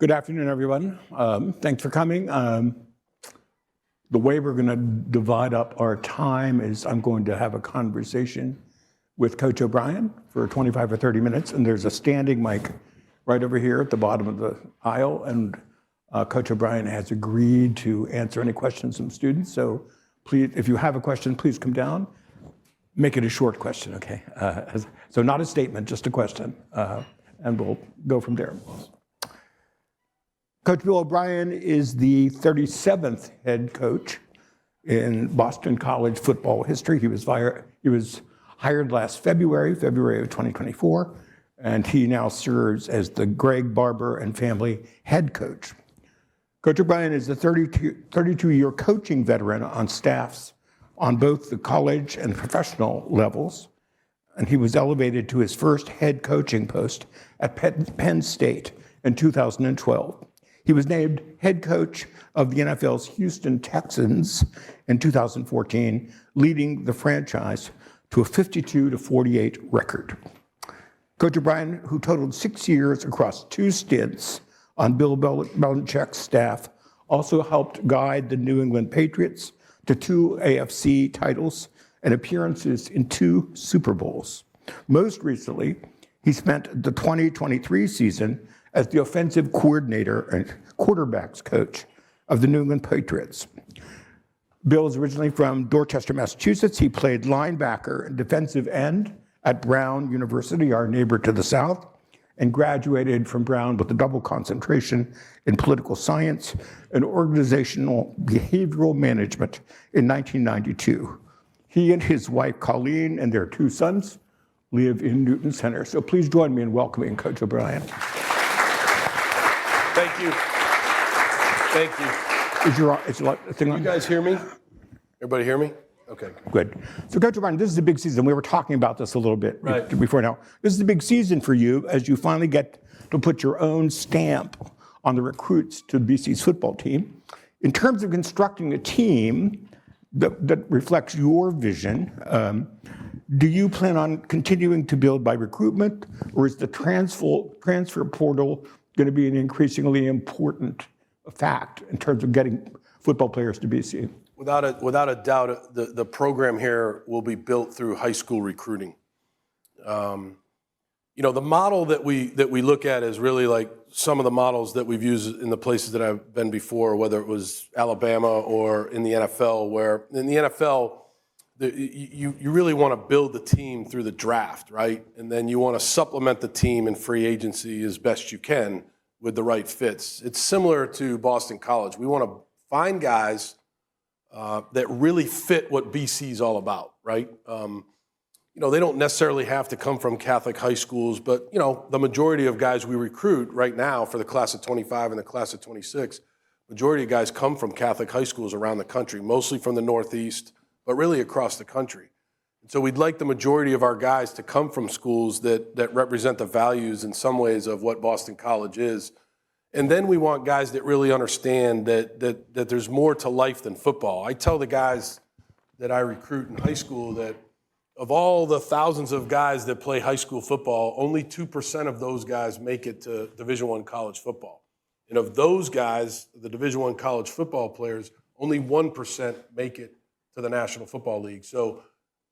Good afternoon, everyone. Thanks for coming. The way we're going to divide up our time is I'm going to have a conversation with Coach O'Brien for 25 or 30 minutes, and there's a standing mic right over here at the bottom of the aisle, and Coach O'Brien has agreed to answer any questions from students. So please, if you have a question, please come down. Make it a short question, okay? So not a statement, just a question, and we'll go from there. Coach Bill O'Brien is the 37th head coach in Boston College football history. He was hired last February of 2024, and he now serves as the Greg Barber and family head coach. Coach O'Brien is a 32-year coaching veteran on staffs on both the college and professional levels, and he was elevated to his first head coaching post at Penn State in 2012. He was named head coach of the NFL's Houston Texans in 2014, leading the franchise to a 52-48 record. Coach O'Brien, who totaled 6 years across 2 stints on Bill Belichick's staff, also helped guide the New England Patriots to 2 AFC titles and appearances in 2 Super Bowls. Most recently, he spent the 2023 season as the offensive coordinator and quarterbacks coach of the New England Patriots. Bill is originally from Dorchester, Massachusetts. He played linebacker and defensive end at Brown University, our neighbor to the south, and graduated from Brown with a double concentration in political science and organizational behavioral management in 1992. He and his wife, Colleen, and their 2 sons live in Newton Center. So please join me in welcoming Coach O'Brien. Thank you. Thank you. Is your thing on? You guys hear me? Everybody hear me? Okay. Good. So Coach O'Brien, this is a big season. We were talking about this a little bit before now. This is a big season for you as you finally get to put your own stamp on the recruits to BC's football team. In terms of constructing a team that reflects your vision, do you plan on continuing to build by recruitment, or is the transfer portal going to be an increasingly important fact in terms of getting football players to BC? Without a doubt, the program here will be built through high school recruiting. The model that we look at is really like some of the models that we've used in the places that I've been before, whether it was Alabama or in the NFL, where in the NFL, you really want to build the team through the draft, right? And then you want to supplement the team in free agency as best you can with the right fits. It's similar to Boston College. We want to find guys that really fit what BC is all about, right? They don't necessarily have to come from Catholic high schools, but, the majority of guys we recruit right now for the class of 25 and the class of 26, majority of guys come from Catholic high schools around the country, mostly from the Northeast, but really across the country. And so we'd like the majority of our guys to come from schools that represent the values in some ways of what Boston College is. And then we want guys that really understand that there's more to life than football. I tell the guys that I recruit in high school that of all the thousands of guys that play high school football, only 2% of those guys make it to Division I college football. And of those guys, the Division I college football players, only 1% make it to the National Football League. So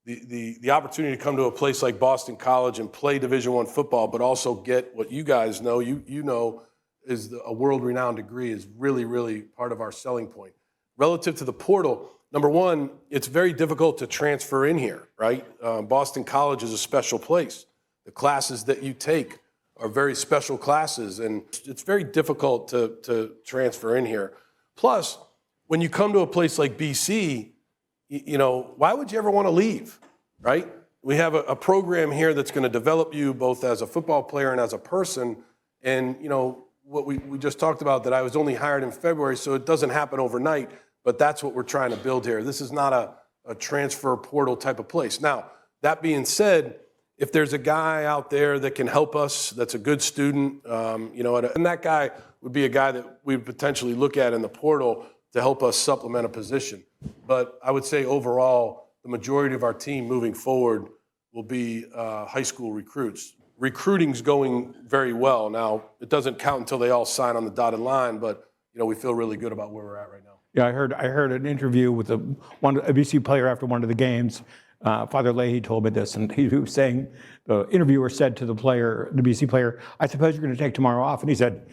the opportunity to come to a place like Boston College and play Division I football, but also get what you guys know, you know, is a world-renowned degree is really, really part of our selling point. Relative to the portal, number one, it's very difficult to transfer in here, right? Boston College is a special place. The classes that you take are very special classes, and it's very difficult to transfer in here. Plus, when you come to a place like BC, why would you ever want to leave, right? We have a program here that's going to develop you both as a football player and as a person, and, what we just talked about, that I was only hired in February, so it doesn't happen overnight, but that's what we're trying to build here. This is not a transfer portal type of place. Now, that being said, if there's a guy out there that can help us, that's a good student, and that guy would be a guy that we would potentially look at in the portal to help us supplement a position. But I would say overall, the majority of our team moving forward will be high school recruits. recruiting's going very well. Now, it doesn't count until they all sign on the dotted line, but we feel really good about where we're at right now. Yeah, I heard an interview with a BC player after one of the games. Father Leahy told me this, and he was saying, the interviewer said to the BC player, "I suppose you're going to take tomorrow off?" And he said,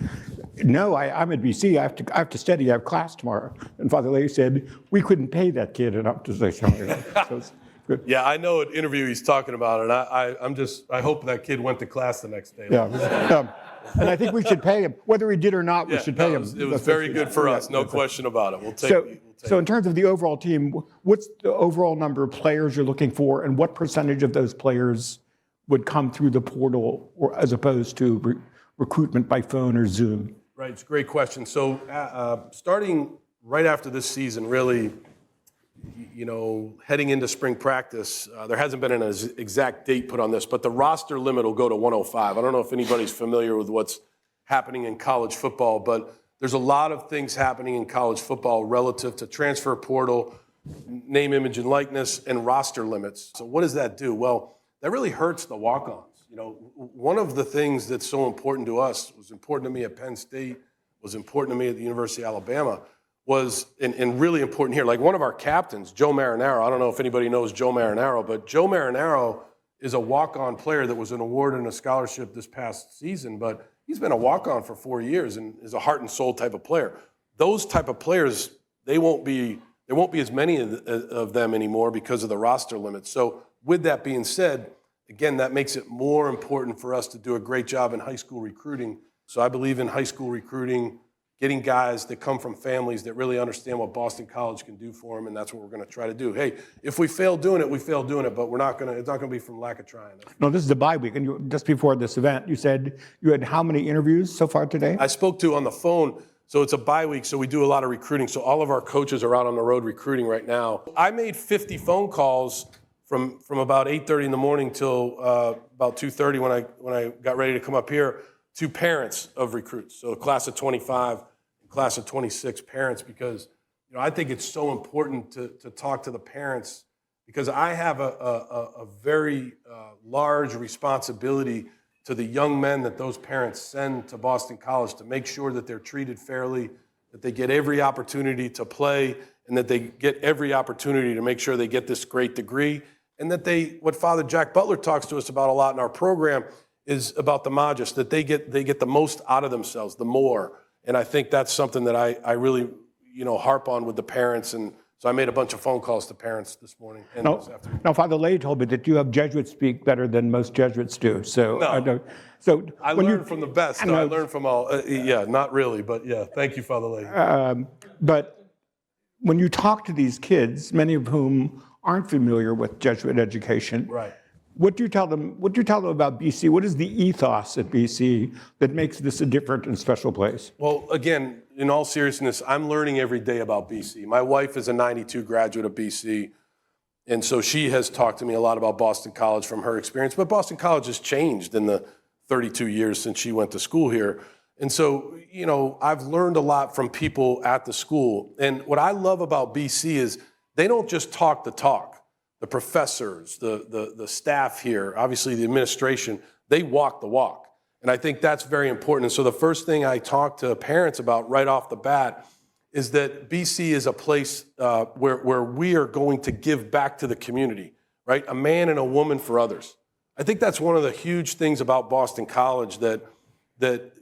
"No, I'm at BC. I have to study. I have class tomorrow." And Father Leahy said, "We couldn't pay that kid enough to say something." So it's good. Yeah, I know what interview he's talking about, and I hope that kid went to class the next day. Yeah. And I think we should pay him. Whether he did or not, we should pay him. It was very good for us, no question about it. We'll take So in terms of the overall team, what's the overall number of players you're looking for, and what percentage of those players would come through the portal or as opposed to recruitment by phone or Zoom? Right, it's a great question. So starting right after this season, really, heading into spring practice, there hasn't been an exact date put on this, but the roster limit will go to 105. I don't know if anybody's familiar with what's happening in college football, but there's a lot of things happening in college football relative to transfer portal, name, image, and likeness, and roster limits. So what does that do? Well, that really hurts the walk-ons. One of the things that's so important to us, was important to me at Penn State, was important to me at the University of Alabama, was, and really important here, like one of our captains, Joe Marinaro. I don't know if anybody knows Joe Marinaro, but Joe Marinaro is a walk-on player that was an award and a scholarship this past season, but he's been a walk-on for 4 years and is a heart and soul type of player. Those type of players, there won't be as many of them anymore because of the roster limits. So with that being said, again, that makes it more important for us to do a great job in high school recruiting. So I believe in high school recruiting, getting guys that come from families that really understand what Boston College can do for them, and that's what we're going to try to do. Hey, if we fail doing it, we fail doing it, but it's not going to be from lack of trying. No, this is a bye week, and just before this event, you said you had how many interviews so far today? I spoke to on the phone, so it's a bye week, so we do a lot of recruiting. So all of our coaches are out on the road recruiting right now. I made 50 phone calls from about 8:30 in the morning till about 2:30 when I got ready to come up here, to parents of recruits. So the class of 25, class of 26 parents, because I think it's so important to talk to the parents, because I have a very large responsibility to the young men that those parents send to Boston College to make sure that they're treated fairly, that they get every opportunity to play, and that they get every opportunity to make sure they get this great degree, and that what Father Jack Butler talks to us about a lot in our program is about the magis, that they get the most out of themselves, the more. And I think that's something that I really, harp on with the parents. And so I made a bunch of phone calls to parents this morning and this afternoon. Now, Father Leahy told me that you have Jesuits speak better than most Jesuits do. So no. I don't. So I learned from the best. I learned from all. Not really, but yeah. Thank you, Father Leahy. But when you talk to these kids, many of whom aren't familiar with Jesuit education, right? What do you tell them? What do you tell them about BC? What is the ethos at BC that makes this a different and special place? Well, again, in all seriousness, I'm learning every day about BC. My wife is a 92 graduate of BC, and so she has talked to me a lot about Boston College from her experience. But Boston College has changed in the 32 years since she went to school here. And so, I've learned a lot from people at the school. And what I love about BC is they don't just talk the talk. The professors, the staff here, obviously the administration, they walk the walk. And I think that's very important. And so the first thing I talk to parents about right off the bat is that BC is a place where we are going to give back to the community, right? A man and a woman for others. I think that's one of the huge things about Boston College, that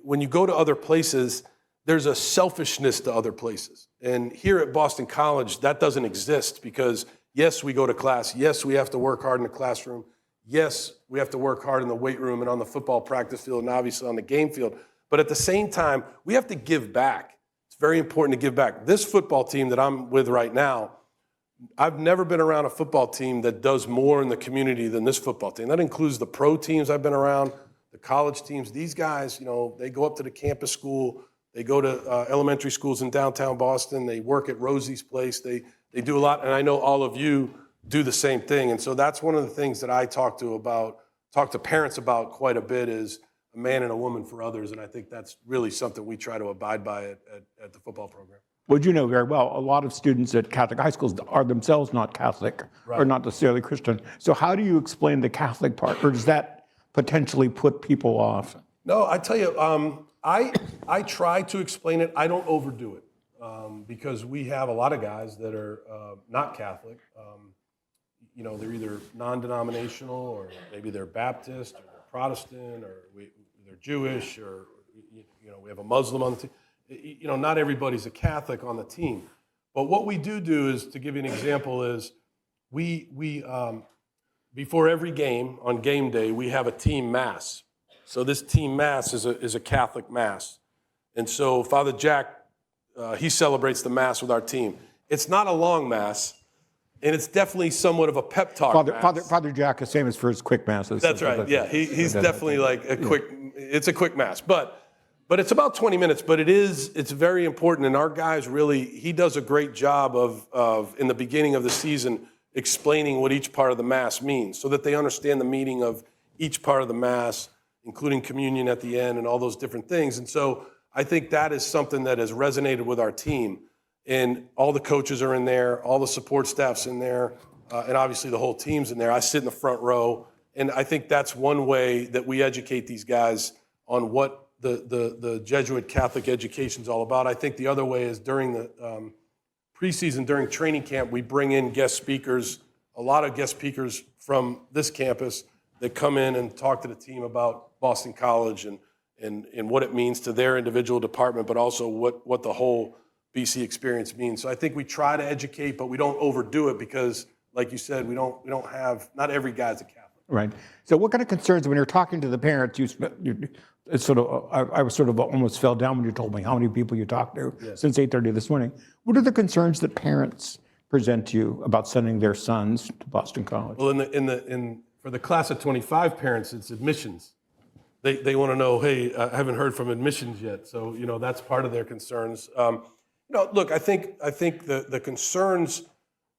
when you go to other places, there's a selfishness to other places. And here at Boston College, that doesn't exist, because yes, we go to class. Yes, we have to work hard in the classroom. Yes, we have to work hard in the weight room and on the football practice field and obviously on the game field. But at the same time, we have to give back. It's very important to give back. This football team that I'm with right now, I've never been around a football team that does more in the community than this football team. That includes the pro teams I've been around, the college teams. These guys, they go up to the campus school. They go to elementary schools in downtown Boston. They work at Rosie's Place. They do a lot, and I know all of you do the same thing. And so that's one of the things that I talk to parents about quite a bit, is a man and a woman for others. And I think that's really something we try to abide by at the football program. Well, you know very well, a lot of students at Catholic high schools are themselves not Catholic, or not necessarily Christian. So how do you explain the Catholic part? Or does that potentially put people off? No, I tell you, I try to explain it. I don't overdo it because we have a lot of guys that are not Catholic. They're either non-denominational, or maybe they're Baptist, or they're Protestant, or they're Jewish, or we have a Muslim on the team. Not everybody's a Catholic on the team. But what we do is, to give you an example, is we before every game on game day we have a team mass. So this team mass is a Catholic mass, and so Father Jack he celebrates the mass with our team. It's not a long mass. And it's definitely somewhat of a pep talk. Father Jack is famous for his quick masses. That's right. Yeah, he's definitely like a quick. It's a quick mass, but it's about 20 minutes. But it's very important, and our guys really. He does a great job of in the beginning of the season explaining what each part of the mass means, so that they understand the meaning of each part of the mass, including communion at the end and all those different things. And so I think that is something that has resonated with our team. And all the coaches are in there, all the support staff's in there, and obviously the whole team's in there. I sit in the front row, and I think that's one way that we educate these guys on what the Jesuit Catholic education is all about. I think the other way is during the preseason, during training camp, we bring in guest speakers, a lot of guest speakers from this campus that come in and talk to the team about Boston College and what it means to their individual department, but also what the whole BC experience means. So I think we try to educate, but we don't overdo it because, like you said, we don't have, not every guy's a Catholic. Right. So what kind of concerns, when you're talking to the parents, I was sort of almost fell down when you told me how many people you talked to since 8:30 this morning. What are the concerns that parents present to you about sending their sons to Boston College? Well, for the class of 25 parents, it's admissions. They want to know, hey, I haven't heard from admissions yet. So, that's part of their concerns. Look, I think the concerns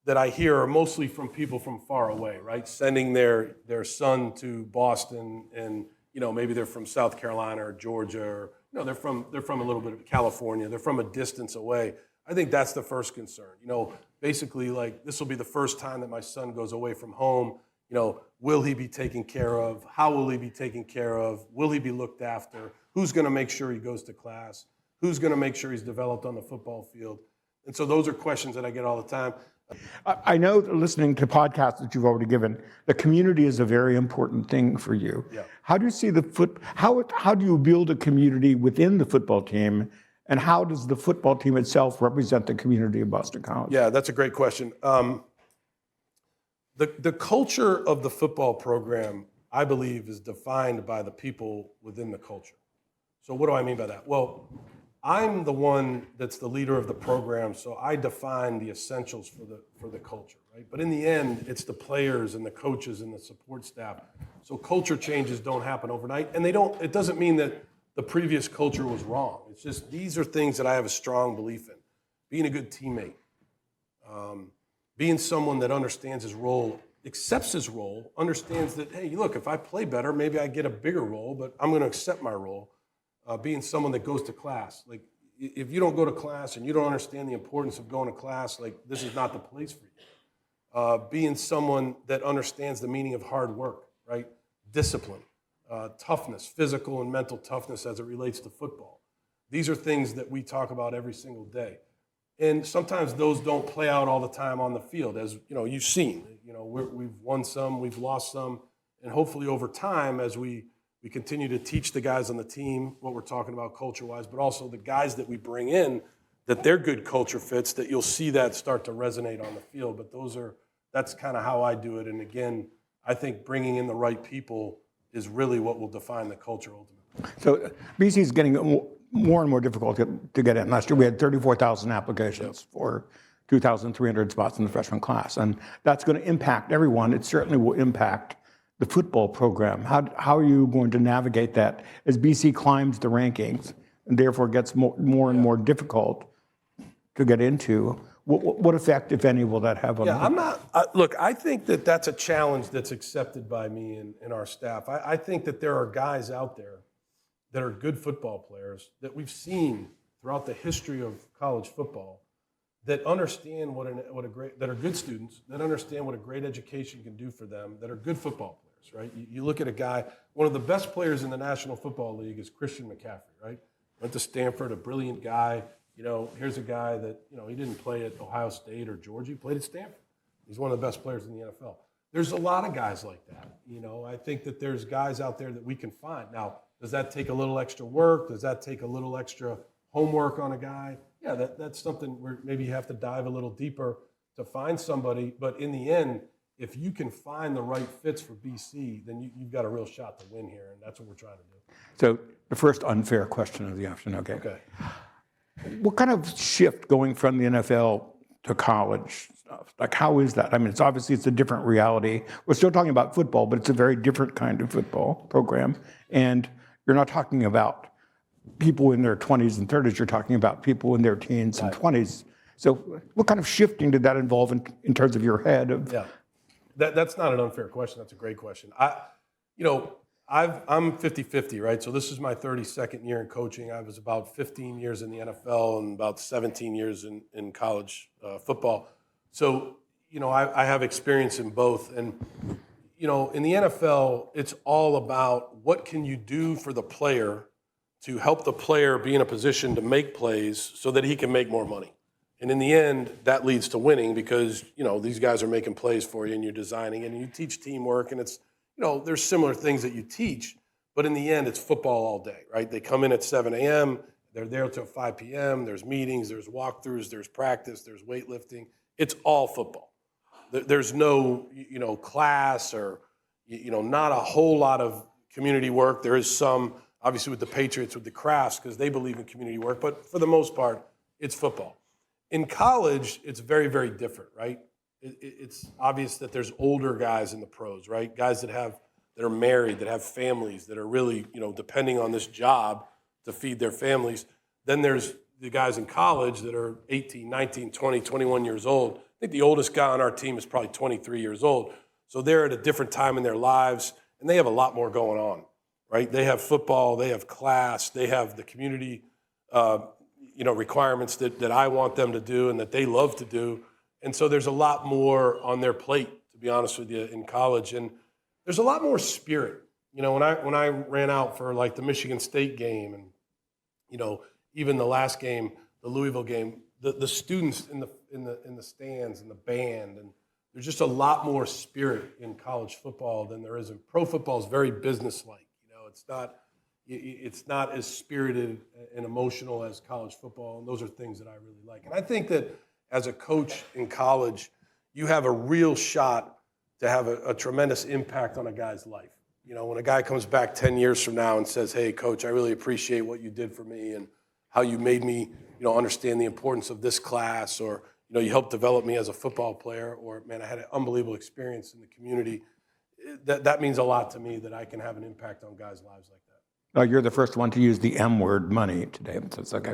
that I hear are mostly from people from far away, right? Sending their son to Boston, and maybe they're from South Carolina or Georgia, or they're from a little bit of California. They're from a distance away. I think that's the first concern. Basically, like, this will be the first time that my son goes away from home. Will he be taken care of? How will he be taken care of? Will he be looked after? Who's going to make sure he goes to class? Who's going to make sure he's developed on the football field? And so those are questions that I get all the time. I know, listening to podcasts that you've already given, the community is a very important thing for you. Yeah. How do you see how do you build a community within the football team, and how does the football team itself represent the community of Boston College? Yeah, that's a great question. The culture of the football program, I believe, is defined by the people within the culture. So what do I mean by that? Well, I'm the one that's the leader of the program, so I define the essentials for the culture, right? But in the end, it's the players and the coaches and the support staff. So culture changes don't happen overnight, and it doesn't mean that the previous culture was wrong. It's just these are things that I have a strong belief in. Being a good teammate, being someone that understands his role, accepts his role, understands that, hey, look, if I play better, maybe I get a bigger role, but I'm going to accept my role. Being someone that goes to class. Like, if you don't go to class and you don't understand the importance of going to class, like, this is not the place for you. Being someone that understands the meaning of hard work, right? Discipline, toughness, physical and mental toughness as it relates to football. These are things that we talk about every single day. And sometimes those don't play out all the time on the field, as you've seen. We've won some, we've lost some, and hopefully over time, as we continue to teach the guys on the team what we're talking about culture-wise, but also the guys that we bring in, that their good culture fits, that you'll see that start to resonate on the field. But that's kind of how I do it. And again, I think bringing in the right people is really what will define the culture ultimately. So BC is getting more and more difficult to get in. Last year we had 34,000 applications for 2,300 spots in the freshman class. And that's going to impact everyone. It certainly will impact the football program. How are you going to navigate that as BC climbs the rankings and therefore gets more and more difficult to get into? What effect, if any, will that have on look, I think that's a challenge that's accepted by me and our staff. I think that there are guys out there that are good football players that we've seen throughout the history of college football that understand that are good students, that understand what a great education can do for them, that are good football players. this, right? You look at a guy, one of the best players in the National Football League is Christian McCaffrey, right? Went to Stanford, a brilliant guy. Here's a guy that, he didn't play at Ohio State or Georgia. He played at Stanford. He's one of the best players in the NFL. There's a lot of guys like that. I think that there's guys out there that we can find. Now, does that take a little extra work? Does that take a little extra homework on a guy? Yeah, that's something where maybe you have to dive a little deeper to find somebody. But in the end, if you can find the right fits for BC, then you've got a real shot to win here, and that's what we're trying to do. So the first unfair question of the afternoon, okay? Okay. What kind of shift going from the NFL to college? Like, how is that? I mean, it's a different reality. We're still talking about football, but it's a very different kind of football program. And you're not talking about people in their 20s and 30s. You're talking about people in their teens and 20s. So what kind of shifting did that involve in terms of your head? Yeah, that's not an unfair question. That's a great question. I'm 50-50, right? So this is my 32nd year in coaching. I was about 15 years in the NFL and about 17 years in college football. So, I have experience in both. And, in the NFL, it's all about what can you do for the player to help the player be in a position to make plays so that he can make more money. And in the end, that leads to winning because, these guys are making plays for you and you're designing and you teach teamwork and it's, there's similar things that you teach, but in the end, it's football all day, right? They come in at 7 a.m., they're there till 5 p.m., there's meetings, there's walkthroughs, there's practice, there's weightlifting. It's all football. There's no, class or, not a whole lot of community work. There is some, obviously with the Patriots, with the crafts, because they believe in community work, but for the most part, it's football. In college, it's very, very different, right? It's obvious that there's older guys in the pros, right? Guys that are married, that have families, that are really, depending on this job to feed their families. Then there's the guys in college that are 18, 19, 20, 21 years old. I think the oldest guy on our team is probably 23 years old. So they're at a different time in their lives, and they have a lot more going on, right? They have football, they have class, they have the community, requirements that I want them to do and that they love to do. And so there's a lot more on their plate, to be honest with you, in college. And there's a lot more spirit. When I ran out for like the Michigan State game and, even the last game, the Louisville game, the students in the stands and the band, and there's just a lot more spirit in college football than there is in pro football. Is very businesslike. It's not as spirited and emotional as college football, and those are things that I really like. And I think that as a coach in college, you have a real shot to have a tremendous impact on a guy's life. When a guy comes back 10 years from now and says, "Hey, coach, I really appreciate what you did for me and how you made me, understand the importance of this class," or, you helped develop me as a football player, or, man, I had an unbelievable experience in the community. That means a lot to me that I can have an impact on guys' lives like that. You're the first one to use the M word, money, today. So it's like,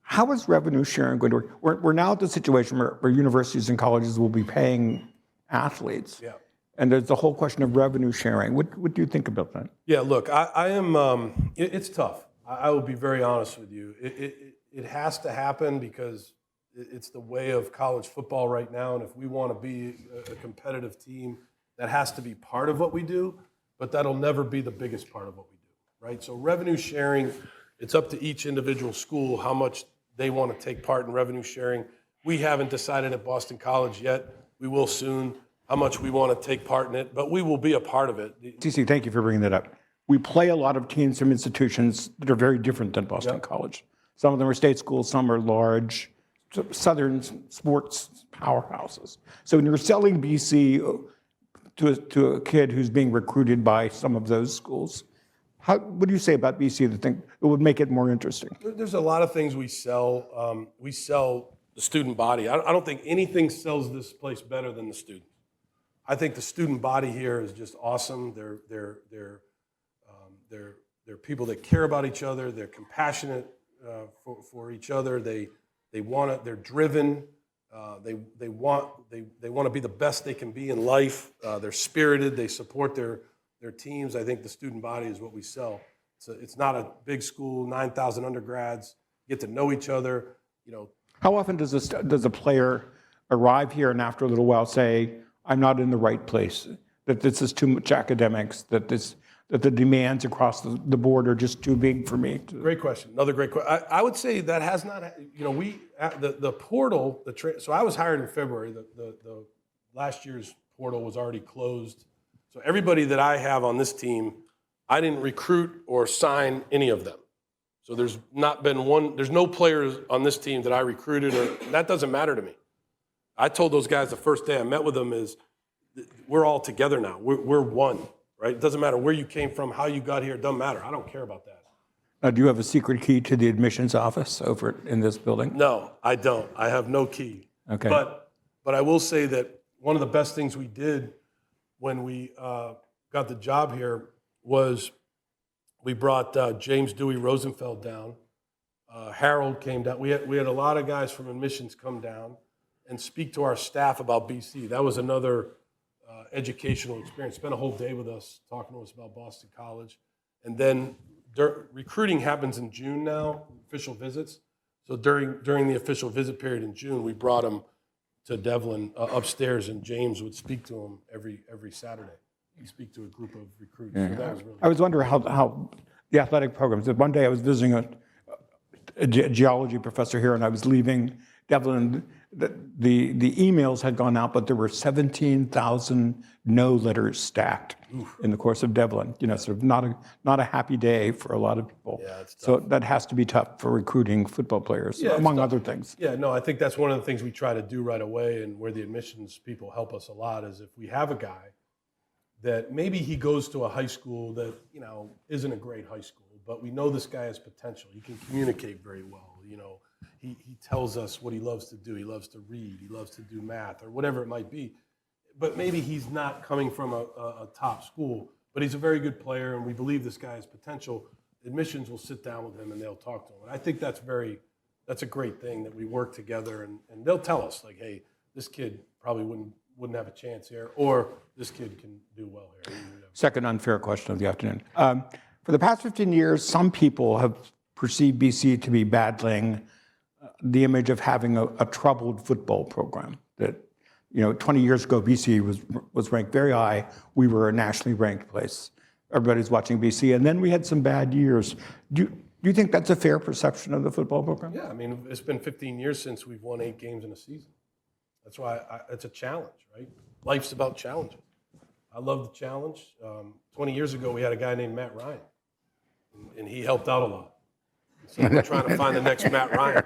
how is revenue sharing going to work? We're now at the situation where universities and colleges will be paying athletes. Yeah. And there's the whole question of revenue sharing. What do you think about that? Yeah, look, I am, it's tough. I will be very honest with you. It has to happen because it's the way of college football right now. And if we want to be a competitive team, that has to be part of what we do, but that'll never be the biggest part of what we do, right? So revenue sharing, it's up to each individual school how much they want to take part in revenue sharing. We haven't decided at Boston College yet. We will soon, how much we want to take part in it, but we will be a part of it. TC, thank you for bringing that up. We play a lot of teams from institutions that are very different than Boston College. Some of them are state schools, some are large Southern sports powerhouses. So when you're selling BC to a kid who's being recruited by some of those schools, what do you say about BC that think it would make it more interesting? There's a lot of things we sell. We sell the student body. I don't think anything sells this place better than the student. I think the student body here is just awesome. They're people that care about each other. They're compassionate for each other. They want it. They're driven. They want to be the best they can be in life. They're spirited. They support their teams. I think the student body is what we sell. It's not a big school, 9,000 undergrads, get to know each other. How often does a player arrive here and after a little while say, "I'm not in the right place"? that this is too much academics, that the demands across the board are just too big for me? Great question. Another great question. I would say that has not. The portal. So I was hired in February. The last year's portal was already closed. So everybody that I have on this team, I didn't recruit or sign any of them. So there's not been one. There's no players on this team that I recruited, or that doesn't matter to me. I told those guys the first day I met with them is, we're all together now. We're one, right? It doesn't matter where you came from, how you got here. It doesn't matter. I don't care about that. Now, do you have a secret key to the admissions office over in this building? No, I don't. I have no key. Okay. But I will say that one of the best things we did when we got the job here was we brought James Dewey Rosenfeld down. Harold came down. We had a lot of guys from admissions come down and speak to our staff about BC. That was another educational experience. Spent a whole day with us, talking to us about Boston College. And then recruiting happens in June now, official visits. So during the official visit period in June, we brought him to Devlin upstairs, and James would speak to him every Saturday. He'd speak to a group of recruits. Yeah. So that was really I was wondering how the athletic programs. One day I was visiting a geology professor here, and I was leaving Devlin. The emails had gone out, but there were 17,000 no letters stacked in the course of Devlin. Sort of not a happy day for a lot of people. Yeah, it's tough. So that has to be tough for recruiting football players, among other things. Yeah, no, I think that's one of the things we try to do right away, and where the admissions people help us a lot is if we have a guy that maybe he goes to a high school that isn't a great high school, but we know this guy has potential. He can communicate very well. He tells us what he loves to do. He loves to read. He loves to do math, or whatever it might be. But maybe he's not coming from a top school, but he's a very good player, and we believe this guy has potential. Admissions will sit down with him and they'll talk to him. And I think that's a great thing that we work together, and they'll tell us, like, hey, this kid probably wouldn't have a chance here, or this kid can do well here. Second unfair question of the afternoon. For the past 15 years, some people have perceived BC to be battling the image of having a troubled football program. That 20 years ago, BC was ranked very high. We were a nationally ranked place. Everybody's watching BC, and then we had some bad years. Do you think that's a fair perception of the football program? Yeah, I mean, it's been 15 years since we've won 8 games in a season. That's why it's a challenge, right? Life's about challenges. I love the challenge. 20 years ago, we had a guy named Matt Ryan, and he helped out a lot. So we're trying to find the next Matt Ryan.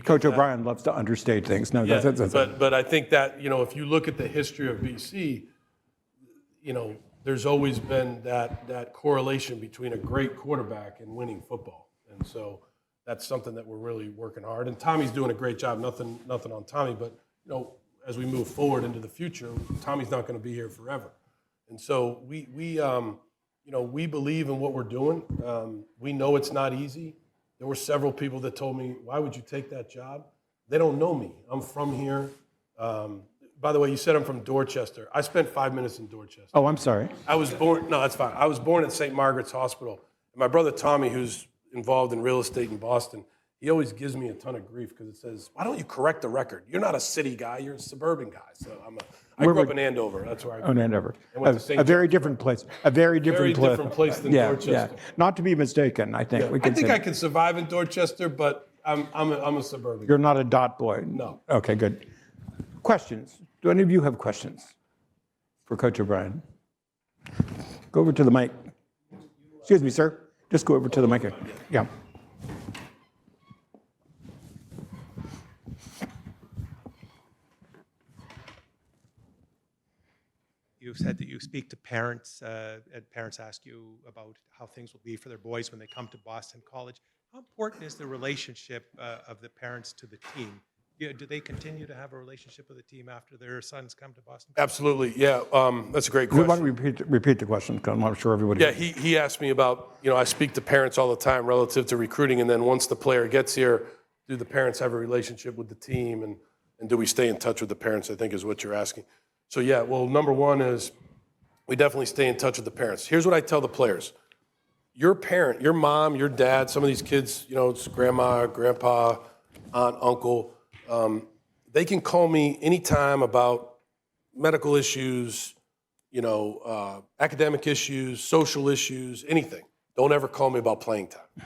Coach O'Brien loves to understate things. No, yeah, that's but I think that if you look at the history of BC, there's always been that correlation between a great quarterback and winning football, and so that's something that we're really working hard. And Tommy's doing a great job. Nothing on Tommy, but as we move forward into the future, Tommy's not going to be here forever, and so we believe in what we're doing. We know it's not easy. There were several people that told me, why would you take that job? They don't know me. I'm from here. By the way, you said I'm from Dorchester. I spent 5 minutes in Dorchester. Oh, I'm sorry. No, that's fine. I was born at St. Margaret's Hospital. And my brother Tommy, who's involved in real estate in Boston, he always gives me a ton of grief because it says, why don't you correct the record? You're not a city guy, you're a suburban guy. So I grew up in Andover. That's where I grew up. Oh, Andover. A very different place. A very different place than Dorchester. Yeah. Not to be mistaken, I think. Yeah. I could survive in Dorchester, but I'm a suburban guy. You're not a dot boy. No. Okay, good. Questions? Do any of you have questions for Coach O'Brien? Go over to the mic. Excuse me, sir. Just go over to the mic. Yeah. You've said that you speak to parents, and parents ask you about how things will be for their boys when they come to Boston College. How important is the relationship of the parents to the team? Do they continue to have a relationship with the team after their sons come to Boston? Absolutely, yeah. That's a great question. Why don't we repeat the question? Because I'm not sure everybody. Yeah, he asked me about, I speak to parents all the time relative to recruiting, and then once the player gets here, do the parents have a relationship with the team, and do we stay in touch with the parents, I think is what you're asking. So yeah, well, number one is we definitely stay in touch with the parents. Here's what I tell the players. Your parent, your mom, your dad, some of these kids, it's grandma, grandpa, aunt, uncle, they can call me anytime about medical issues, academic issues, social issues, anything, don't ever call me about playing time.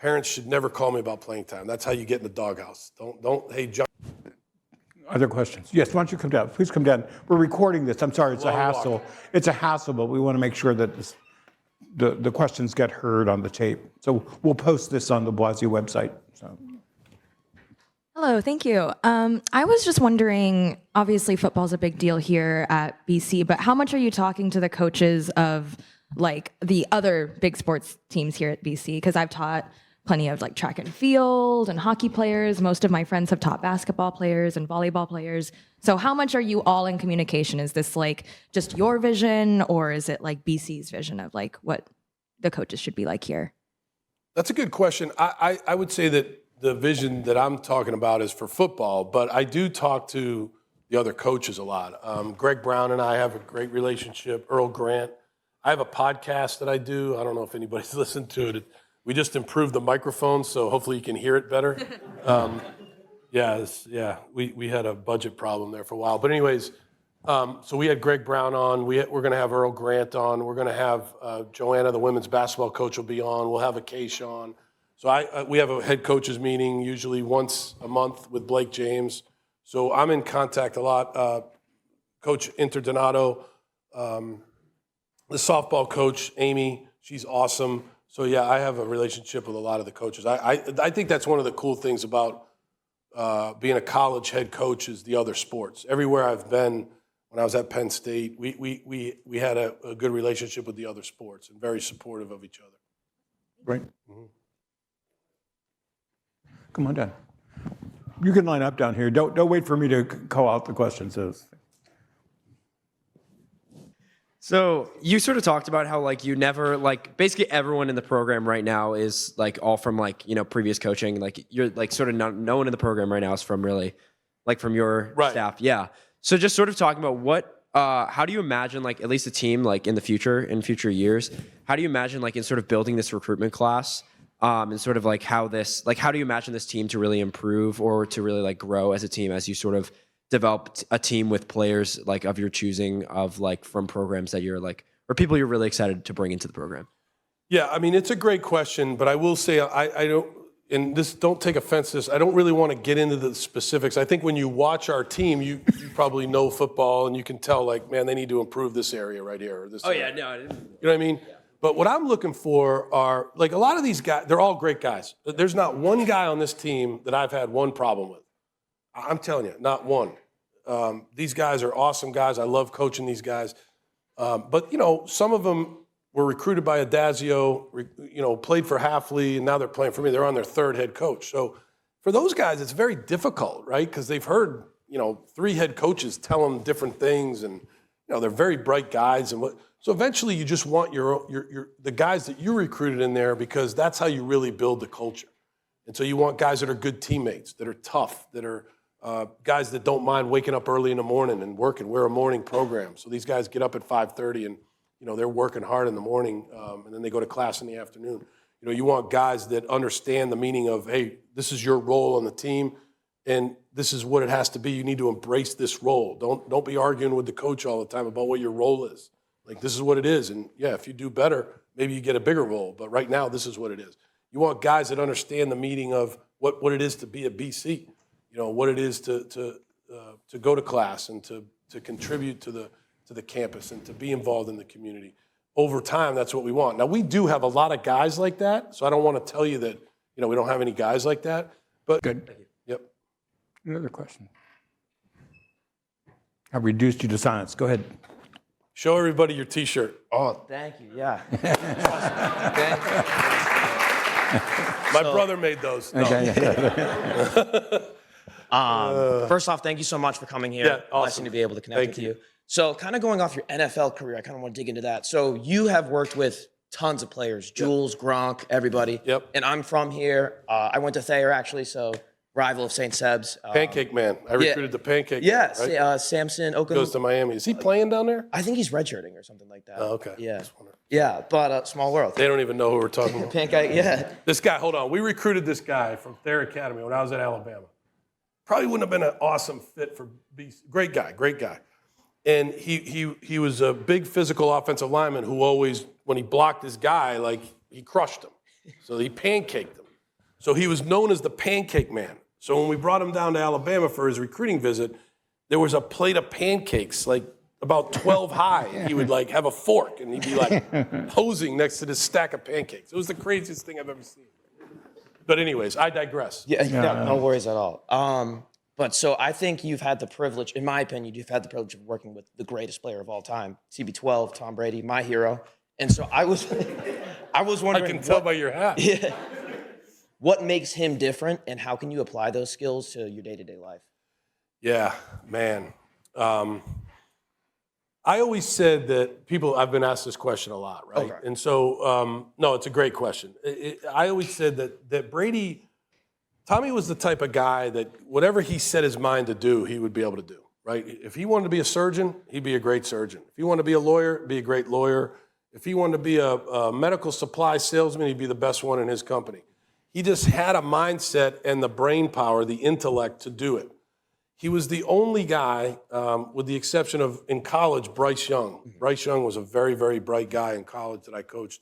Parents should never call me about playing time. That's how you get in the doghouse. Hey, John. Other questions? Yes, why don't you come down? Please come down. We're recording this. I'm sorry, it's a hassle. It's a hassle, but we want to make sure that the questions get heard on the tape. So we'll post this on the Boisi website. So. Hello, thank you. I was just wondering, obviously football's a big deal here at BC, but how much are you talking to the coaches of like the other big sports teams here at BC? Because I've taught plenty of like track and field and hockey players. Most of my friends have taught basketball players and volleyball players. So how much are you all in communication? Is this like just your vision, or is it like BC's vision of like what the coaches should be like here? That's a good question. I would say that the vision that I'm talking about is for football, but I do talk to the other coaches a lot. Greg Brown and I have a great relationship. Earl Grant. I have a podcast that I do. I don't know if anybody's listened to it. We just improved the microphone, so hopefully you can hear it better. We had a budget problem there for a while. But anyways, so we had Greg Brown on. We're going to have Earl Grant on. We're going to have Joanna, the women's basketball coach, will be on. We'll have Acacia on. So we have a head coaches meeting usually once a month with Blake James. So I'm in contact a lot. Coach Interdonato, the softball coach, Amy, she's awesome. So yeah, I have a relationship with a lot of the coaches. I think that's one of the cool things about being a college head coach is the other sports. Everywhere I've been, when I was at Penn State, we had a good relationship with the other sports and very supportive of each other. Right. Mm-hmm. Come on down. You can line up down here. Don't wait for me to call out the questions. So you sort of talked about how like you never like basically everyone in the program right now is like all from like previous coaching, like you're like sort of no one in the program right now is from really like from your staff. Yeah. So just sort of talking about what how do you imagine like at least a team like in future years, how do you imagine like in sort of building this recruitment class and sort of like how do you imagine this team to really improve or to really like grow as a team as you sort of developed a team with players like of your choosing of like from programs that you're like or people you're really excited to bring into the program? Yeah, I mean it's a great question, but I will say I don't, and this don't take offense to this. I don't really want to get into the specifics. I think when you watch our team, you probably know football and you can tell like, man, they need to improve this area right here or this. Oh area. yeah, no, I didn't. You know what I mean? Yeah. But what I'm looking for are like a lot of these guys. They're all great guys. There's not one guy on this team that I've had one problem with. I'm telling you, not one. These guys are awesome guys. I love coaching these guys. But, some of them were recruited by Adazio, played for Halfley, and now they're playing for me. They're on their third head coach. So for those guys, it's very difficult, right? Because they've heard, 3 head coaches tell them different things, and, they're very bright guys. So eventually you just want the guys that you recruited in there because that's how you really build the culture. And so you want guys that are good teammates, that are tough, that are guys that don't mind waking up early in the morning and working. We're a morning program. So these guys get up at 5:30 and, they're working hard in the morning and then they go to class in the afternoon. You want guys that understand the meaning of, hey, this is your role on the team and this is what it has to be. You need to embrace this role. Don't be arguing with the coach all the time about what your role is. Like, this is what it is. And, yeah, if you do better, maybe you get a bigger role. But right now, this is what it is. You want guys that understand the meaning of what it is to be a BC, what it is to go to class and to contribute to the campus and to be involved in the community. Over time, that's what we want. Now, we do have a lot of guys like that, so I don't want to tell you that, we don't have any guys like that. But good. Thank you. Yep. Another question. I've reduced you to silence. Go ahead. Show everybody your T-shirt. Oh, thank you. Yeah. My brother made those. No. First off, thank you so much for coming here. Yeah, awesome. Blessing to be able to connect with you. So kind of going off your NFL career, I kind of want to dig into that. So you have worked with tons of players, Jules, Gronk, everybody. Yep. And I'm from here. I went to Thayer, actually, so rival of St. Seb's. Pancake Man. I recruited the Pancake Man, right? Samson Oakham. Goes to Miami. Is he playing down there? I think he's redshirting or something like that. Oh, okay. Yeah. Yeah, but small world. They don't even know who we're talking about. Pancake, yeah. This guy, hold on. We recruited this guy from Thayer Academy when I was at Alabama. Probably wouldn't have been an awesome fit for BC. Great guy. And he was a big physical offensive lineman who always, when he blocked his guy, like he crushed him. So he pancaked him. So he was known as the pancake man. So when we brought him down to Alabama for his recruiting visit, there was a plate of pancakes, like about 12 high. And he would like have a fork and he'd be like posing next to this stack of pancakes. It was the craziest thing I've ever seen. But anyways, I digress. Yeah, no worries at all. But so I think you've had the privilege, in my opinion, you've had the privilege of working with the greatest player of all time, CB12, Tom Brady, my hero. And so I was wondering. I can tell by your hat. Yeah, what makes him different, and how can you apply those skills to your day-to-day life? Yeah, man. I always said that I've been asked this question a lot, right? Okay. And so, no, it's a great question. I always said that Tommy was the type of guy that whatever he set his mind to do, he would be able to do, right? If he wanted to be a surgeon, he'd be a great surgeon. If he wanted to be a lawyer, be a great lawyer. If he wanted to be a medical supply salesman, he'd be the best one in his company. He just had a mindset and the brain power, the intellect to do it. He was the only guy, with the exception of, in college, Bryce Young. Bryce Young was a very, very bright guy in college that I coached.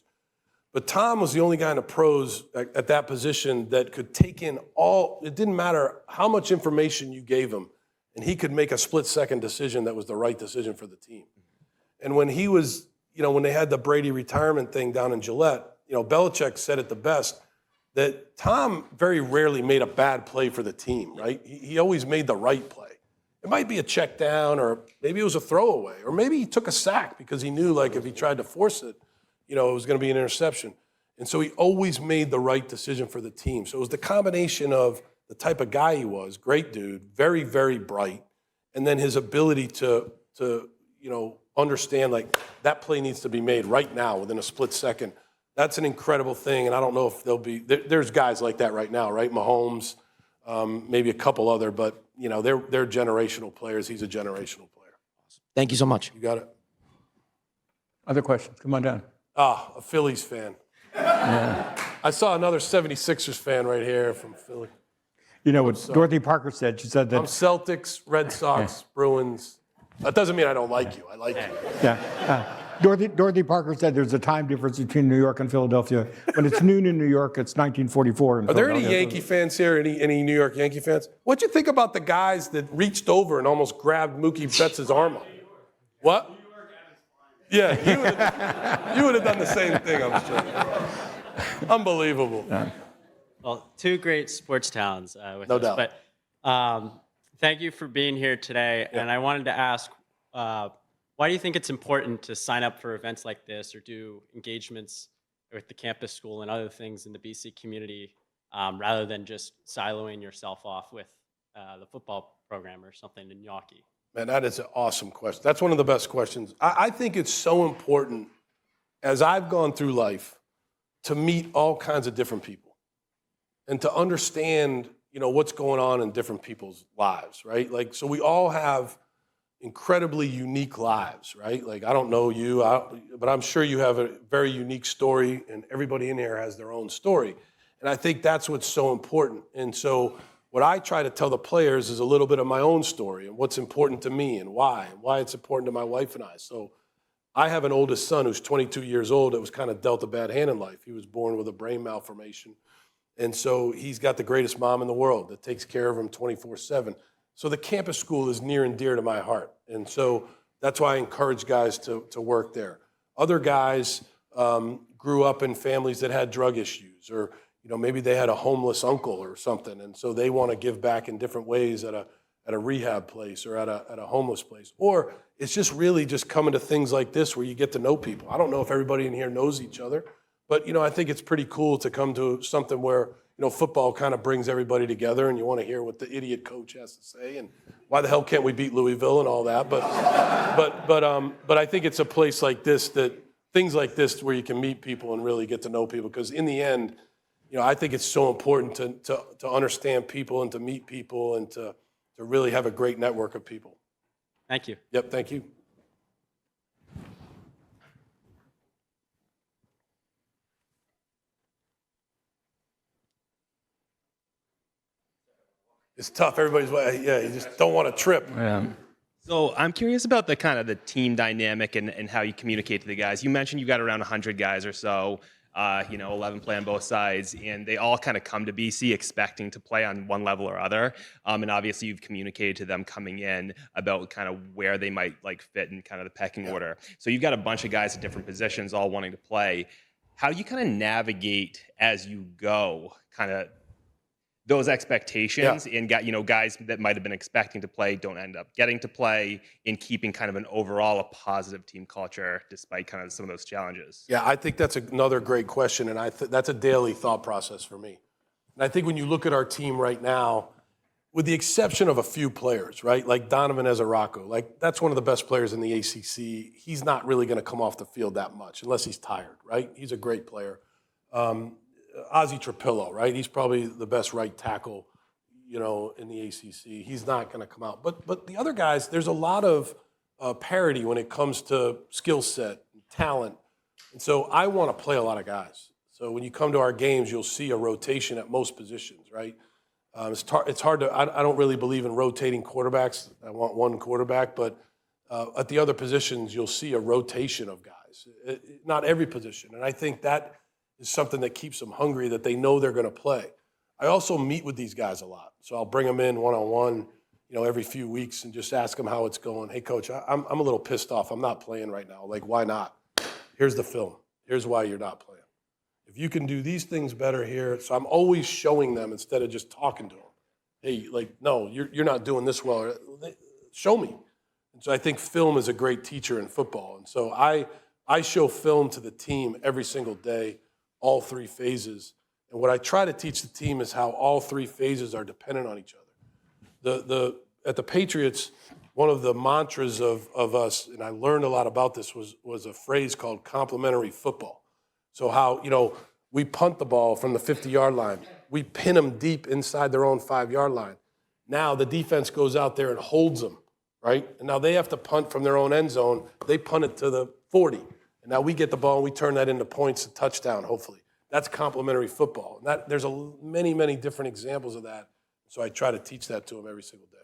But Tom was the only guy in the pros at that position that could take in it didn't matter how much information you gave him, and he could make a split-second decision that was the right decision for the team. And when he was, when they had the Brady retirement thing down in Gillette, Belichick said it the best, that Tom very rarely made a bad play for the team, right? He always made the right play. It might be a check down, or maybe it was a throwaway, or maybe he took a sack because he knew, like, if he tried to force it, it was going to be an interception. And so he always made the right decision for the team. So it was the combination of the type of guy he was, great dude, very, very bright, and then his ability to understand, like, that play needs to be made right now within a split second. That's an incredible thing, and I don't know if there's guys like that right now, right? Mahomes, maybe a couple other, but, they're generational players. He's a generational player. Thank you so much. You got it. Other questions? Come on down. A Phillies fan. Yeah. I saw another 76ers fan right here from Philly. You know what Dorothy Parker said? She said that. I'm Celtics, Red Sox, Bruins. That doesn't mean I don't like you. I like you. Yeah. Dorothy Parker said there's a time difference between New York and Philadelphia. When it's noon in New York, it's 1944 in Are there Philadelphia. any Yankee fans here? Any New York Yankee fans? What'd you think about the guys that reached over and almost grabbed Mookie Betts' arm up? What? Yeah, you would have done the same thing, I'm sure. Unbelievable. Yeah. Well, two great sports towns with No us. doubt. But thank you for being here today. Yeah. And I wanted to ask, why do you think it's important to sign up for events like this or do engagements with the campus school and other things in the BC community rather than just siloing yourself off with the football program or something in Yawkey? Man, that is an awesome question. That's one of the best questions. I think it's so important, as I've gone through life, to meet all kinds of different people and to understand, what's going on in different people's lives, right? Like, so we all have incredibly unique lives, right? Like, I don't know you, but I'm sure you have a very unique story, and everybody in here has their own story. And I think that's what's so important. And so what I try to tell the players is a little bit of my own story and what's important to me and why it's important to my wife and I. So I have an oldest son who's 22 years old that was kind of dealt a bad hand in life. He was born with a brain malformation. And so he's got the greatest mom in the world that takes care of him 24/7. So the campus school is near and dear to my heart. And so that's why I encourage guys to work there. Other guys grew up in families that had drug issues, or maybe they had a homeless uncle or something, and so they want to give back in different ways at a rehab place or at a homeless place. Or it's just really just coming to things like this where you get to know people. I don't know if everybody in here knows each other, but I think it's pretty cool to come to something where football kind of brings everybody together, and you want to hear what the idiot coach has to say and why the hell can't we beat Louisville and all that. But I think it's a place like this, things like this, where you can meet people and really get to know people, because in the end, I think it's so important to understand people and to meet people and to really have a great network of people. Thank you. Yep, thank you. It's tough. Everybody's, you just don't want to trip. Yeah. So I'm curious about the kind of the team dynamic and how you communicate to the guys. You mentioned you got around 100 guys or so, 11 play on both sides, and they all kind of come to BC expecting to play on one level or other. And obviously you've communicated to them coming in about kind of where they might like fit in kind of the pecking order. So you've got a bunch of guys at different positions all wanting to play. How do you kind of navigate as you go, kind of those expectations and got, guys that might have been expecting to play don't end up getting to play, in keeping kind of an overall a positive team culture despite kind of some of those challenges? Yeah, I think that's another great question, and that's a daily thought process for me. And I think when you look at our team right now, with the exception of a few players, right, like Donovan Ezaraco, like that's one of the best players in the ACC. He's not really going to come off the field that much unless he's tired, right? He's a great player. Ozzie Trapillo, right? He's probably the best right tackle, in the ACC. He's not going to come out. But the other guys, there's a lot of parity when it comes to skill set and talent. And so I want to play a lot of guys. So when you come to our games, you'll see a rotation at most positions, right? It's hard to, I don't really believe in rotating quarterbacks. I want one quarterback, but at the other positions, you'll see a rotation of guys. Not every position. And I think that is something that keeps them hungry, that they know they're going to play. I also meet with these guys a lot. So I'll bring them in one-on-one, every few weeks and just ask them how it's going. Hey, coach, I'm a little pissed off. I'm not playing right now. Like, why not? Here's the film. Here's why you're not playing. If you can do these things better here. So I'm always showing them instead of just talking to them. Hey, no, you're not doing this well. Show me. And so I think film is a great teacher in football. And so I show film to the team every single day, all three phases. And what I try to teach the team is how all three phases are dependent on each other. At the Patriots, one of the mantras of us, and I learned a lot about this, was a phrase called complementary football. So how, we punt the ball from the 50-yard line. We pin them deep inside their own 5-yard line. Now the defense goes out there and holds them, right? And now they have to punt from their own end zone. They punt it to the 40. And now we get the ball and we turn that into points and touchdown, hopefully. That's complementary football. And there's many, many different examples of that. So I try to teach that to them every single day.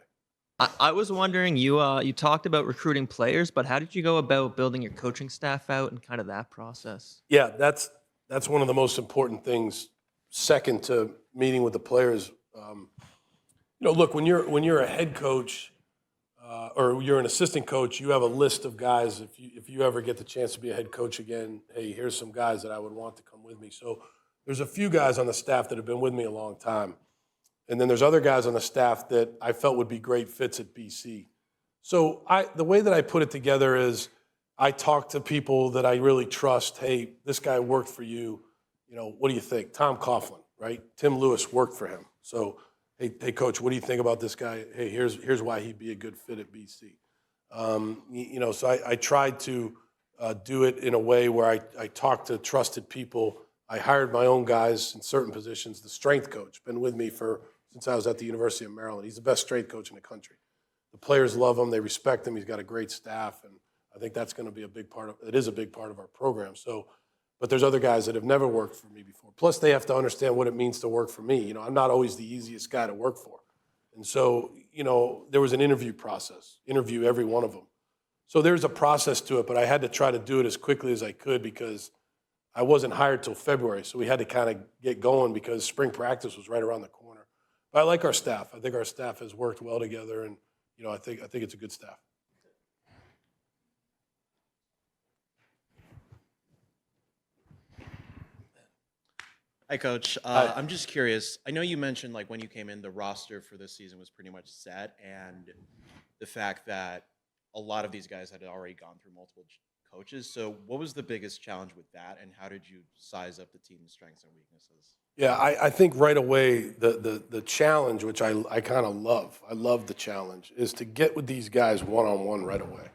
I was wondering, you talked about recruiting players, but how did you go about building your coaching staff out and kind of that process? Yeah, that's one of the most important things, second to meeting with the players. Look, when you're a head coach or you're an assistant coach, you have a list of guys. If you ever get the chance to be a head coach again, hey, here's some guys that I would want to come with me. So there's a few guys on the staff that have been with me a long time. And then there's other guys on the staff that I felt would be great fits at BC. So the way that I put it together is I talk to people that I really trust. Hey, this guy worked for you. What do you think? Tom Coughlin, right? Tim Lewis worked for him. So, hey, coach, what do you think about this guy? Hey, here's why he'd be a good fit at BC. So I tried to do it in a way where I talked to trusted people. I hired my own guys in certain positions. The strength coach, been with me since I was at the University of Maryland. He's the best strength coach in the country. The players love him. They respect him. He's got a great staff, and I think that's going to be a big part of our program. So, but there's other guys that have never worked for me before. Plus, they have to understand what it means to work for me. I'm not always the easiest guy to work for. And so, there was an interview process, interview every one of them. So there's a process to it, but I had to try to do it as quickly as I could because I wasn't hired till February. So we had to kind of get going because spring practice was right around the corner. But I like our staff. I think our staff has worked well together, and I think it's a good staff. Hi, Coach. I'm just curious. I know you mentioned when you came in, the roster for this season was pretty much set, and the fact that a lot of these guys had already gone through multiple coaches. So what was the biggest challenge with that, and how did you size up the team's strengths and weaknesses? Yeah, I think right away the challenge, which I kind of love, I love the challenge, is to get with these guys one-on-one right away.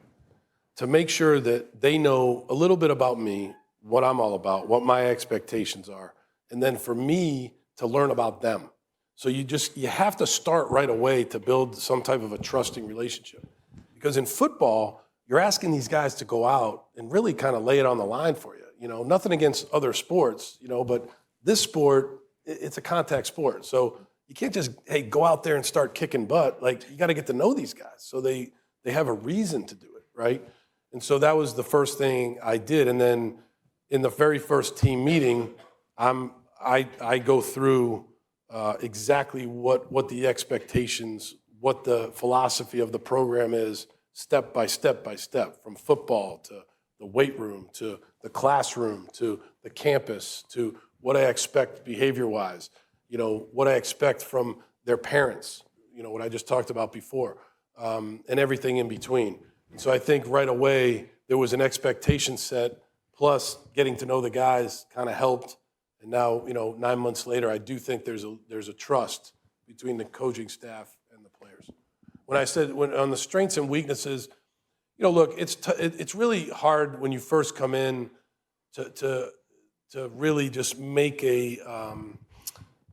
To make sure that they know a little bit about me, what I'm all about, what my expectations are, and then for me to learn about them. So you have to start right away to build some type of a trusting relationship. Because in football, you're asking these guys to go out and really kind of lay it on the line for you. Nothing against other sports, but this sport, it's a contact sport. So you can't just, hey, go out there and start kicking butt. You got to get to know these guys. So they they have a reason to do it, right? And so that was the first thing I did. And then in the very first team meeting, I go through exactly what the expectations, what the philosophy of the program is, step by step by step, from football to the weight room to the classroom to the campus to what I expect behavior-wise, what I expect from their parents, what I just talked about before, and everything in between. And so I think right away there was an expectation set, plus getting to know the guys kind of helped. And now, 9 months later, I do think there's a trust between the coaching staff and the players. When I said on the strengths and weaknesses, look, it's really hard when you first come in to really just make a,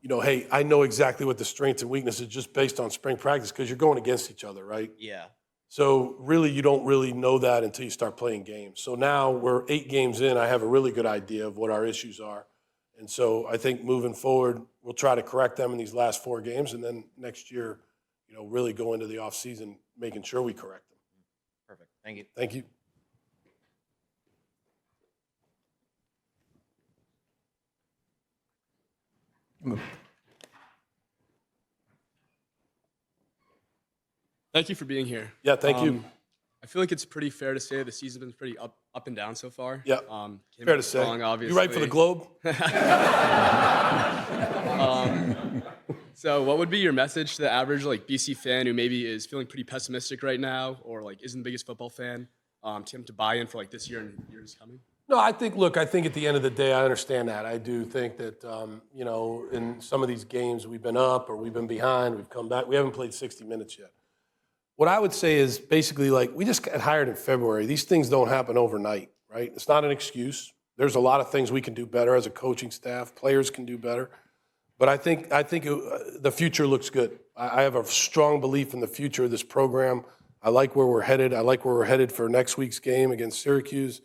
hey, I know exactly what the strengths and weaknesses just based on spring practice because you're going against each other, right? Yeah. So really, you don't really know that until you start playing games. So now we're 8 games in. I have a really good idea of what our issues are. And so I think moving forward, we'll try to correct them in these last 4 games, and then next year, really go into the offseason making sure we correct them. Perfect. Thank you. Thank you. Thank you for being here. Yeah, thank you. I feel like it's pretty fair to say the season's been pretty up and down so far. Yeah, Came fair out to say. strong, obviously. You write for the Globe? So what would be your message to the average BC fan who maybe is feeling pretty pessimistic right now or isn't the biggest football fan to him to buy in for this year and years coming? No, I think at the end of the day, I understand that. I do think that, in some of these games we've been up or we've been behind, we've come back. We haven't played 60 minutes yet. What I would say is basically we just got hired in February. These things don't happen overnight, right? It's not an excuse. There's a lot of things we can do better as a coaching staff. Players can do better. But I think the future looks good. I have a strong belief in the future of this program. I like where we're headed. I like where we're headed for next week's game against Syracuse.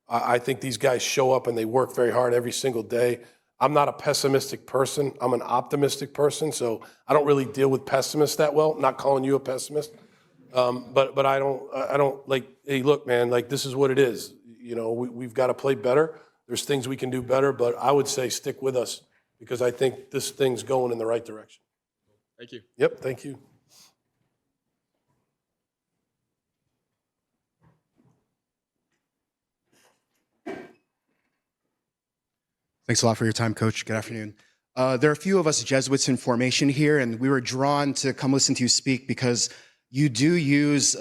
I think these guys show up and they work very hard every single day. I'm not a pessimistic person. I'm an optimistic person, so I don't really deal with pessimists that well. I'm not calling you a pessimist. But I don't hey, look, man, this is what it is. We've got to play better. There's things we can do better, but I would say stick with us because I think this thing's going in the right direction. Thank you. Yep, thank you. Thanks a lot for your time, Coach. Good afternoon. There are a few of us Jesuits in formation here, and we were drawn to come listen to you speak because you do use,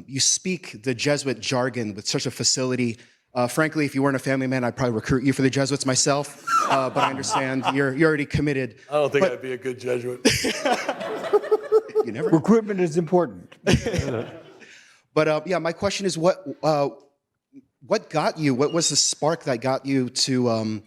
you speak the Jesuit jargon with such a facility. Frankly, if you weren't a family man, I'd probably recruit you for the Jesuits myself, but I understand you're already committed. I don't think I'd be a good Jesuit. You never. Recruitment is important. But yeah, my question is what got you, what was the spark that got you to,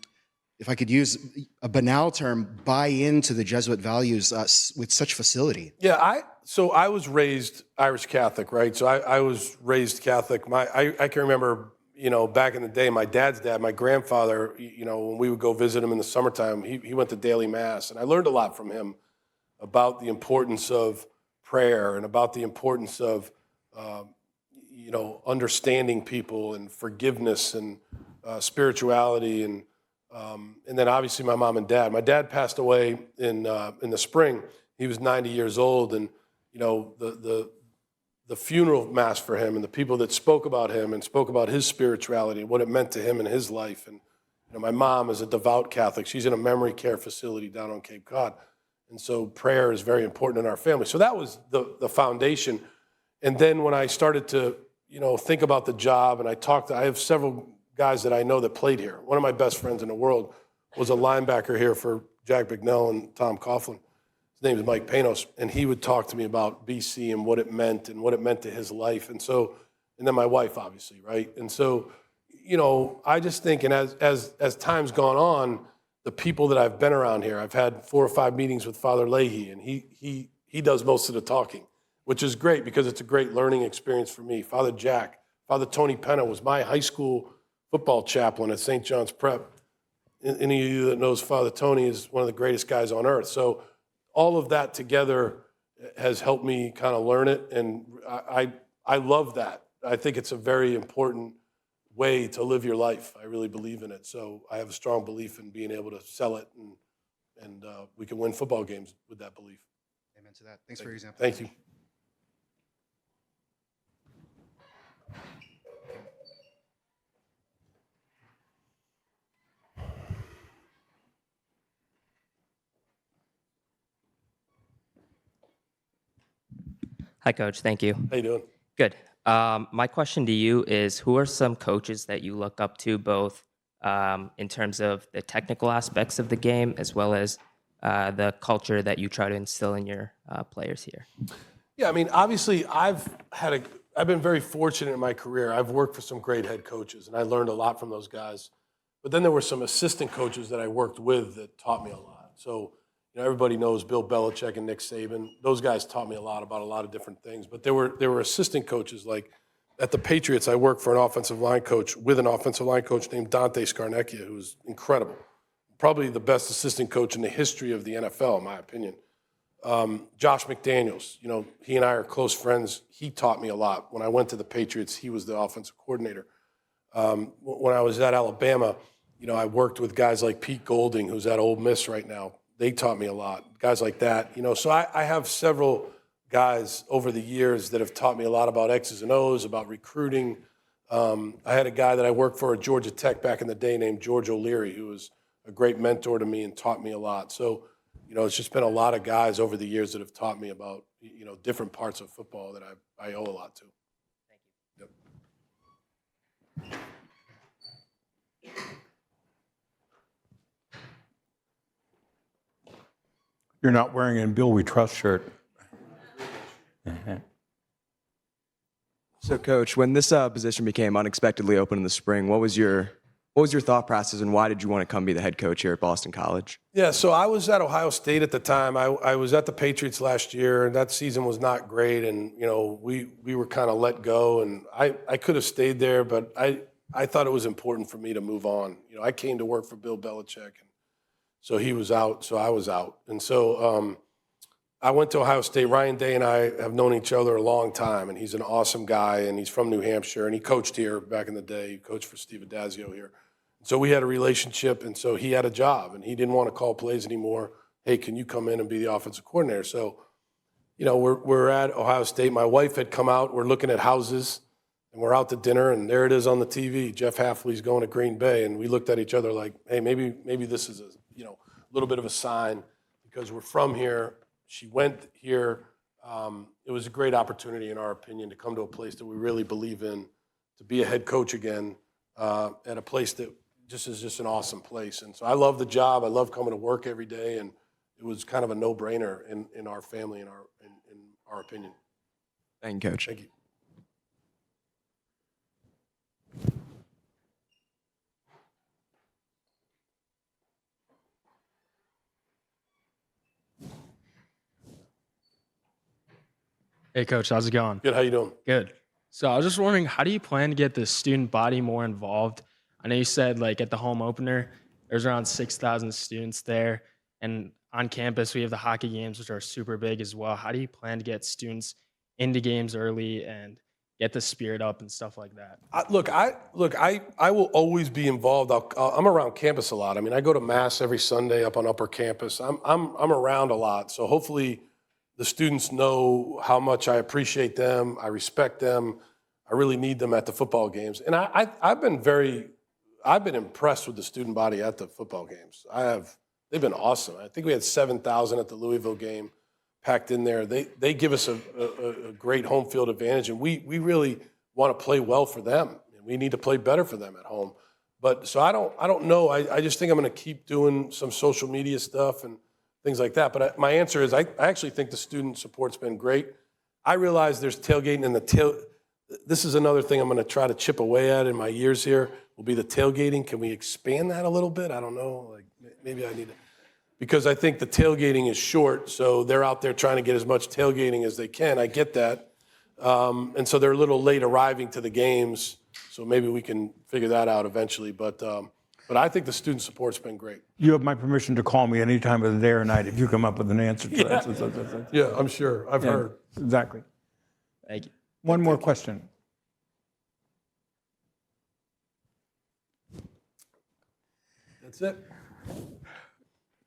if I could use a banal term, buy into the Jesuit values with such facility? Yeah, so I was raised Irish Catholic, right? So I was raised Catholic. I can remember, back in the day, my dad's dad, my grandfather, when we would go visit him in the summertime, he went to daily mass. And I learned a lot from him about the importance of prayer and about the importance of, understanding people and forgiveness and spirituality and then obviously my mom and dad. My dad passed away in the spring. He was 90 years old, and the funeral mass for him and the people that spoke about him and spoke about his spirituality and what it meant to him in his life. And my mom is a devout Catholic. She's in a memory care facility down on Cape Cod, and so prayer is very important in our family. So that was the foundation. And then when I started to think about the job, and I have several guys that I know that played here. One of my best friends in the world was a linebacker here for Jack Bignell and Tom Coughlin. His name is Mike Panos, and he would talk to me about BC and what it meant to his life. And then my wife, obviously, right? And so, I just think, and as time's gone on, the people that I've been around here, I've had 4 or 5 meetings with Father Leahy, and he does most of the talking, which is great because it's a great learning experience for me. Father Jack, Father Tony Penna was my high school football chaplain at St. John's Prep. Any of you that knows Father Tony is one of the greatest guys on earth. So all of that together has helped me kind of learn it. And I love that. I think it's a very important way to live your life. I really believe in it. So I have a strong belief in being able to sell it, and we can win football games with that belief. Amen to that. Thanks for your example. Thank you. Hi, Coach. Thank you. How you doing? Good. My question to you is, who are some coaches that you look up to, both in terms of the technical aspects of the game as well as the culture that you try to instill in your players here? Yeah, I mean, obviously, I've been very fortunate in my career. I've worked for some great head coaches, and I learned a lot from those guys. But then there were some assistant coaches that I worked with that taught me a lot. So, everybody knows Bill Belichick and Nick Saban. Those guys taught me a lot about a lot of different things. But there were assistant coaches, like at the Patriots, I worked for an offensive line coach named Dante Scarnecchia, who was incredible. Probably the best assistant coach in the history of the NFL, in my opinion. Josh McDaniels, he and I are close friends. He taught me a lot. When I went to the Patriots, he was the offensive coordinator. When I was at Alabama, I worked with guys like Pete Golding, who's at Ole Miss right now. They taught me a lot, guys like that. So I have several guys over the years that have taught me a lot about X's and O's, about recruiting. I had a guy that I worked for at Georgia Tech back in the day named George O'Leary, who was a great mentor to me and taught me a lot. So, it's just been a lot of guys over the years that have taught me about, different parts of football that I owe a lot to. Thank you. Yep. You're not wearing a Bill We Trust shirt. So, Coach, when this position became unexpectedly open in the spring, what was your thought process, and why did you want to come be the head coach here at Boston College? Yeah, so I was at Ohio State at the time. I was at the Patriots last year, and that season was not great. And we were kind of let go, and I could have stayed there, but I thought it was important for me to move on. I came to work for Bill Belichick, and so he was out, so I was out, and so I went to Ohio State. Ryan Day and I have known each other a long time, and he's an awesome guy, and he's from New Hampshire, and he coached here back in the day. He coached for Steve Adazio here. So we had a relationship, and so he had a job, and he didn't want to call plays anymore. Hey, can you come in and be the offensive coordinator? So, we're at Ohio State. My wife had come out. We're looking at houses, and we're out to dinner, and there it is on the TV. Jeff Hafley's going to Green Bay, and we looked at each other like, hey, maybe this is a little bit of a sign because we're from here. She went here. It was a great opportunity, in our opinion, to come to a place that we really believe in, to be a head coach again at a place that is just an awesome place. And so I love the job. I love coming to work every day, and it was kind of a no-brainer in our family, in our opinion. Thank you, Coach. Thank you. Hey, Coach, how's it going? Good, how you doing? Good. So I was just wondering, how do you plan to get the student body more involved? I know you said, at the home opener, there's around 6,000 students there. And on campus, we have the hockey games, which are super big as well. How do you plan to get students into games early and get the spirit up and stuff like that? I will always be involved. I'm around campus a lot. I mean, I go to Massa every Sunday up on Upper Campus. I'm around a lot. So hopefully the students know how much I appreciate them. I respect them. I really need them at the football games. And I've been impressed with the student body at the football games. They've been awesome. I think we had 7,000 at the Louisville game packed in there. They give us a great home field advantage, and we really want to play well for them. And we need to play better for them at home. But so I don't know. I just think I'm going to keep doing some social media stuff and things like that. But my answer is I actually think the student support's been great. I realize there's tailgating in this is another thing I'm going to try to chip away at in my years here, will be the tailgating. Can we expand that a little bit? I don't know. Maybe I need to. Because I think the tailgating is short, so they're out there trying to get as much tailgating as they can. I get that. And so they're a little late arriving to the games, so maybe we can figure that out eventually. But I think the student support's been great. You have my permission to call me any time of the day or night if you come up with an answer to that. Yeah, I'm sure. I've heard. Exactly. Thank you. One more question. That's it.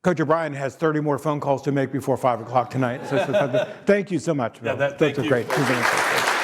Coach O'Brien has 30 more phone calls to make before 5 o'clock tonight. So thank you so much. Yeah, Bill. thank That's a you. great presentation.